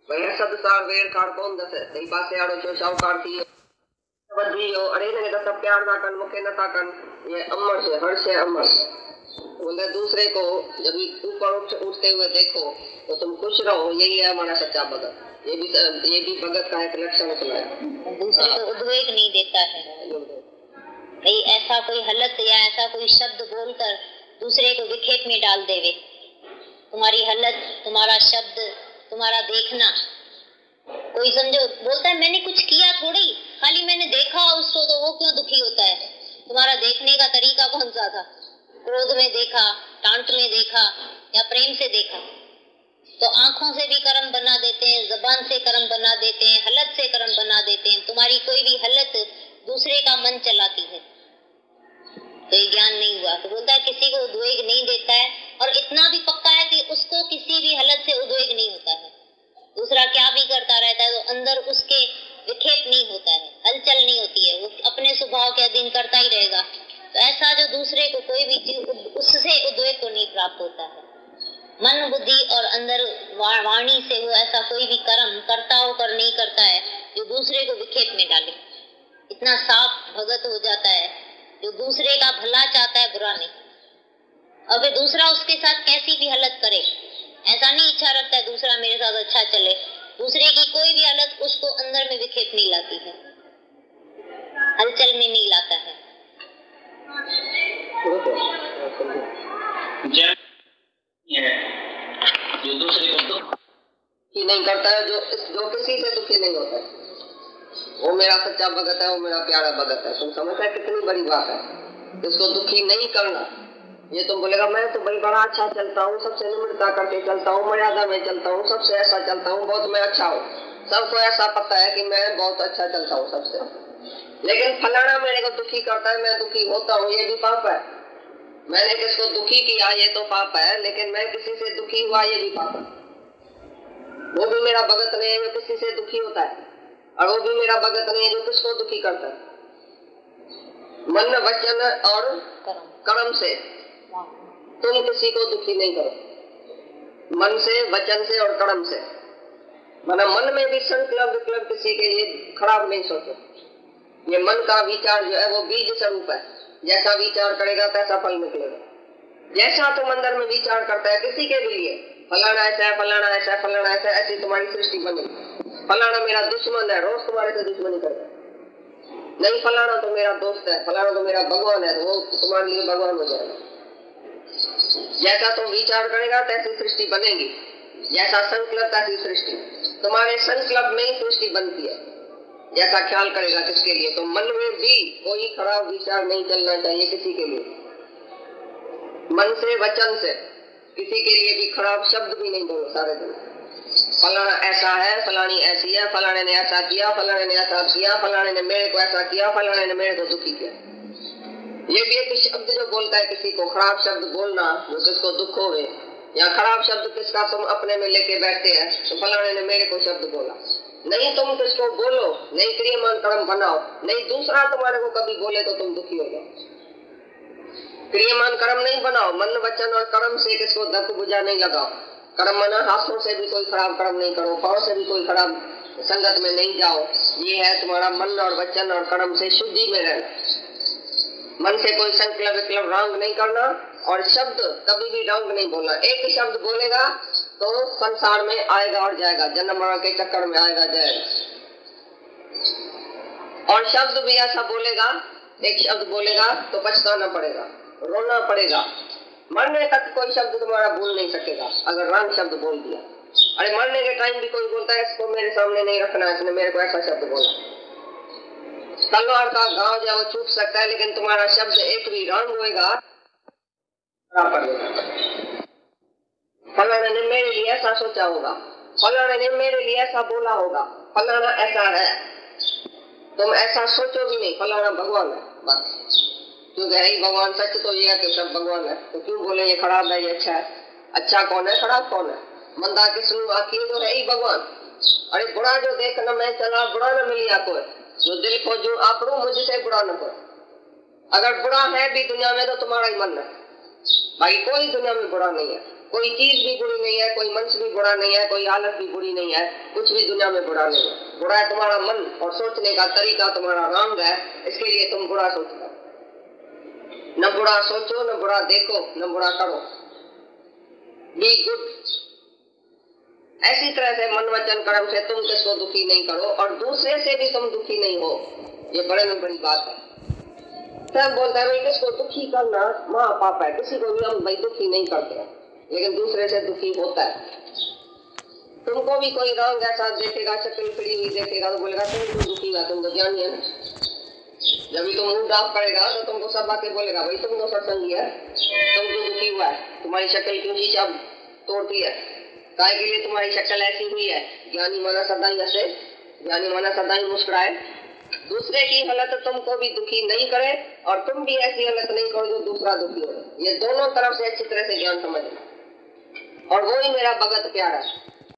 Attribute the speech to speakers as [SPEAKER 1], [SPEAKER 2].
[SPEAKER 1] वह सदसार where car कौन दस तई पासे आड़ो छो शाहूकार थी वधी जो अरे ने तो सब प्यार ना कन मुके न था कन ये अमर से हर्ष से अमर बोले दूसरे को जब ऊपर उठते हुए देखो तो तुम खुश रहो, यही है हमारा सच्चा भगत। ये भी भगत का एक लक्षण सुनाया।
[SPEAKER 2] दूसरे को उद्वेग नहीं देता है, कहीं ऐसा कोई हलत या ऐसा कोई शब्द बोलकर दूसरे को विखेप में डाल देवे। तुम्हारी हलत, तुम्हारा शब्द, तुम्हारा देखना, कोई समझो बोलता है मैंने कुछ किया थोड़ी, खाली मैंने देखा उसको तो वो क्यों दुखी होता है। तुम्हारा देखने का तरीका कौन सा था? क्रोध में देखा, टांट में देखा या प्रेम से देखा? तो आंखों से भी कर्म बना देते हैं, जबान से कर्म बना देते हैं, हलत से कर्म बना देते हैं। तुम्हारी कोई भी हलत दूसरे का मन चलाती है, तो ये ज्ञान नहीं हुआ। तो बोलता है किसी को उद्वेग नहीं देता है, और इतना भी पक्का है कि उसको किसी भी हलत से उद्वेग नहीं होता है। दूसरा क्या भी करता रहता है तो अंदर उसके विक्षेप नहीं होता है, हलचल नहीं होती है, वो अपने स्वभाव के अधीन करता ही रहेगा। तो ऐसा जो दूसरे को कोई भी चीज उससे उद्वेग को नहीं प्राप्त होता है। मन, बुद्धि और अंदर वाणी से वो ऐसा कोई भी कर्म करता होकर नहीं करता है जो दूसरे को विक्षेप में डाले। इतना साफ भगत हो जाता है जो दूसरे का भला चाहता है, बुरा नहीं। अब दूसरा उसके साथ कैसी भी हालत करे, ऐसा नहीं इच्छा रखता है दूसरा मेरे साथ अच्छा चले। दूसरे की कोई भी हालत उसको अंदर में विक्षेप नहीं लाती है, हलचल में नहीं लाता है।
[SPEAKER 1] जो दूसरे को दुखी नहीं करता है, जो किसी से दुखी नहीं होता है, वो मेरा सच्चा भगत है, वो मेरा प्यारा भगत है। तुम समझते है कितनी बड़ी बात है। इसको दुखी नहीं करना। ये तुम बोलेगा मैं तो भाई बड़ा अच्छा चलता हूँ, सबसे निम्रता करके चलता हूँ, मर्यादा में चलता हूँ, सबसे ऐसा चलता हूँ, बहुत मैं अच्छा हूँ। सबको ऐसा पता है कि मैं बहुत अच्छा चलता हूँ सबसे, लेकिन फलाना मेरे को दुखी करता है, मैं दुखी होता हूँ, ये भी पाप है। मैंने किसको दुखी किया ये तो पाप है, लेकिन मैं किसी से दुखी हुआ ये भी पाप है। वो भी मेरा भगत नहीं है जो किसी से दुखी होता है, और वो भी मेरा भगत नहीं है जो किसको दुखी करता है। मन, वचन और कर्म से तुम किसी को दुखी नहीं करो। मन से, वचन से और कर्म से, मतलब मन में भी संकल्प विकल्प किसी के लिए खराब नहीं सोचो। ये मन का विचार जो है वो बीज स्वरूप है, जैसा विचार करेगा तैसा फल निकलेगा। जैसा तुम अंदर में विचार करता है किसी के भी लिए, फलाना ऐसा है, फलाना ऐसा है, फलाना ऐसा है, ऐसी तुम्हारी सृष्टि बनेगी। फलाना मेरा दुश्मन है, रोज तुम्हारे से दुश्मनी करेगा। नहीं, फलाना तो मेरा दोस्त है, फलाना तो मेरा भगवान है, तो वो तुम्हारे लिए भगवान हो जाएगा। जैसा तुम विचार करेगा तैसी सृष्टि बनेगी, जैसा संकल्प तैसी सृष्टि। तुम्हारे संकल्प में ही सृष्टि बनती है, जैसा ख्याल करेगा किसके लिए। तो मन में भी कोई खराब विचार नहीं चलना चाहिए किसी के लिए। मन से, वचन से किसी के लिए भी खराब शब्द भी नहीं बोलो सारे दिन। फलाना ऐसा है, फलानी ऐसी है, फलाने ने ऐसा किया, फलाने ने ऐसा किया, फलाने ने मेरे को ऐसा किया, फलाने ने मेरे को दुखी किया। ये भी एक शब्द जो बोलता है किसी को, खराब शब्द बोलना जो किसको दुख होवे, या खराब शब्द किसका तुम अपने में लेके बैठते हैं, तो फलाने ने मेरे को शब्द बोला। नहीं, तुम किसको बोलो, नहीं क्रियमान कर्म बनाओ, नहीं दूसरा तुम्हारे को कभी बोले तो तुम दुखी हो जाओ। क्रियमान कर्म नहीं बनाओ, मन, वचन और कर्म से किसको धक बुझा नहीं लगाओ। कर्म मना हाथों से भी कोई खराब कर्म नहीं करो, पाँव से भी कोई खराब संगत में नहीं जाओ। ये है तुम्हारा मन और वचन और कर्म से शुद्धि में रहना। मन से कोई संकल्प विकल्प रंग नहीं करना, और शब्द कभी भी रंग नहीं बोलना। एक शब्द बोलेगा तो संसार में आएगा और जाएगा, जन्म मरण के चक्कर में आएगा जाएगा। और शब्द भी ऐसा बोलेगा, एक शब्द बोलेगा तो पछताना पड़ेगा, रोना पड़ेगा। मरने तक कोई शब्द तुम्हारा भूल नहीं सकेगा अगर रंग शब्द बोल दिया। अरे मरने के टाइम भी कोई बोलता है इसको मेरे सामने नहीं रखना, इसने मेरे को ऐसा शब्द बोला। तलवार का घाव जो छूट सकता है, लेकिन तुम्हारा शब्द एक भी रंग होगा फलाने ने मेरे लिए ऐसा सोचा होगा, फलाने ने मेरे लिए ऐसा बोला होगा, फलाना ऐसा है। तुम ऐसा सोचो भी नहीं, फलाना भगवान है बस। क्योंकि है ही भगवान, सच तो ये है कि सब भगवान है, तो क्यों बोले ये खराब है ये अच्छा है। अच्छा कौन है, खराब कौन है? मंदा किसनु आखिर तो है ही भगवान। अरे बुरा जो देखना मैं चला, बुरा न मिलिया कोई, जो दिल को जो आपरो मुझसे बुरा न कोई। अगर बुरा है भी दुनिया में तो तुम्हारा ही मन है, भाई कोई दुनिया में बुरा नहीं है। कोई चीज भी बुरी नहीं है, कोई मनुष्य भी बुरा नहीं है, कोई हालत भी बुरी नहीं है, कुछ भी दुनिया में बुरा नहीं है। बुरा है तुम्हारा मन और सोचने का तरीका तुम्हारा रंग है, इसके लिए तुम बुरा सोचो। न बुरा सोचो, न बुरा देखो, न बुरा करो। Be good. ऐसी तरह से मन वचन कर्म से तुम किसको दुखी नहीं करो और दूसरे से भी तुम दुखी नहीं हो। ये बड़े में बड़ी बात है। सब बोलता है भाई किसको दुखी करना महापाप है, किसी को भी हम भाई दुखी नहीं करते हैं, लेकिन दूसरे से दुखी होता है। तुमको भी कोई रंग ऐसा देखेगा, शक्ल खड़ी हुई देखेगा तो बोलेगा तुम क्यों दुखी हुआ, तुम तो ज्ञानी है ना। जब भी तुम मुंह डाफ करेगा तो तुमको सब आके बोलेगा भाई तुम तो सत्संगी है, तुम क्यों दुखी हुआ है, तुम्हारी शक्ल क्यों नीचा तोड़ती है, काय के लिए तुम्हारी शक्ल ऐसी हुई है। ज्ञानी माना सदा ही हंसे, ज्ञानी माना सदा ही मुस्कुराए। दूसरे की हालत तुमको भी दुखी नहीं करे और तुम भी ऐसी हालत नहीं करो जो दूसरा दुखी हो। ये दोनों तरफ से अच्छी तरह से ज्ञान समझना, और वो ही मेरा भगत प्यारा है।